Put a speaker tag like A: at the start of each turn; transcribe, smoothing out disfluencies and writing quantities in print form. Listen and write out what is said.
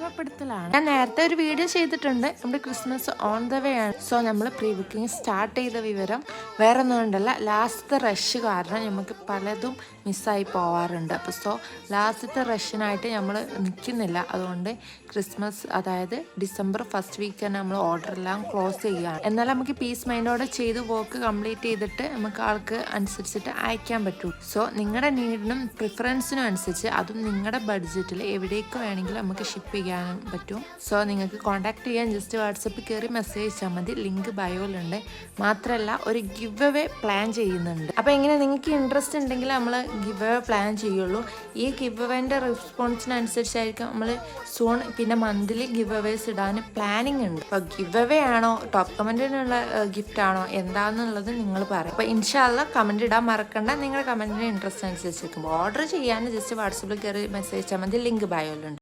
A: ഓർമ്മപ്പെടുത്തലാണ്. ഞാൻ നേരത്തെ ഒരു വീഡിയോ ചെയ്തിട്ടുണ്ട്, നമ്മുടെ ക്രിസ്മസ് ഓൺ ദ വേ ആണ്. സോ നമ്മൾ പ്രീ ബുക്കിംഗ് സ്റ്റാർട്ട് ചെയ്ത വിവരം വേറെ ഒന്നും കൊണ്ടല്ല, ലാസ്റ്റത്തെ റഷ് കാരണം നമുക്ക് പലതും മിസ്സായി പോവാറുണ്ട്. അപ്പോൾ സോ ലാസ്റ്റത്തെ റഷിനായിട്ട് നമ്മൾ നിൽക്കുന്നില്ല. അതുകൊണ്ട് ക്രിസ്മസ് അതായത് ഡിസംബർ ഫസ്റ്റ് വീക്ക് തന്നെ നമ്മൾ ഓർഡർ എല്ലാം ക്ലോസ് ചെയ്യുകയാണ്. എന്നാൽ നമുക്ക് പീസ് മൈൻഡോടെ ചെയ്ത് വർക്ക് കംപ്ലീറ്റ് ചെയ്തിട്ട് നമുക്ക് ആൾക്ക് അനുസരിച്ചിട്ട് അയക്കാൻ പറ്റും. സോ നിങ്ങളുടെ നീഡിനും പ്രിഫറൻസിനും അനുസരിച്ച്, അതും നിങ്ങളുടെ ബഡ്ജറ്റിൽ എവിടേക്ക് വേണമെങ്കിലും നമുക്ക് ഷിപ്പ് ചെയ്യാനും പറ്റും. സോ നിങ്ങൾക്ക് കോൺടാക്ട് ചെയ്യാൻ ജസ്റ്റ് വാട്സപ്പിൽ കയറി മെസ്സേജ് അയച്ചാൽ മതി. ലിങ്ക് ബയോയിലുണ്ട്. മാത്രമല്ല ഒരു ഗിവ് അവേ പ്ലാൻ ചെയ്യുന്നുണ്ട്. അപ്പോൾ ഇങ്ങനെ നിങ്ങൾക്ക് ഇൻട്രസ്റ്റ് ഉണ്ടെങ്കിൽ നമ്മൾ ഗിവ് അവേ പ്ലാൻ ചെയ്യുള്ളൂ. ഈ ഗിവ് അവേൻ്റെ റെസ്പോൺസിനനുസരിച്ചായിരിക്കും നമ്മൾ സൂൺ പിന്നെ മന്ത്ലി ഗിവ് അവേസ് ഇടാൻ പ്ലാനിങ് ഉണ്ട്. അപ്പോൾ ഗിവ് അവേ ആണോ ടോപ്പ് കമൻറ്റിനുള്ള ഗിഫ്റ്റ് ആണോ എന്താണെന്നുള്ളത് നിങ്ങൾ പറയും. അപ്പോൾ ഇൻഷാല്ല കമൻറ്റ് ഇടാൻ മറക്കണ്ട. നിങ്ങളുടെ കമൻറ്റിന് ഇൻട്രസ്റ്റ് അനുസരിച്ചിരിക്കുമ്പോൾ ഓർഡർ ചെയ്യാൻ ജസ്റ്റ് വാട്സപ്പിൽ കയറി മെസ്സേജ് അയച്ചാൽ മതി. ലിങ്ക് ബയോയിലുണ്ട്.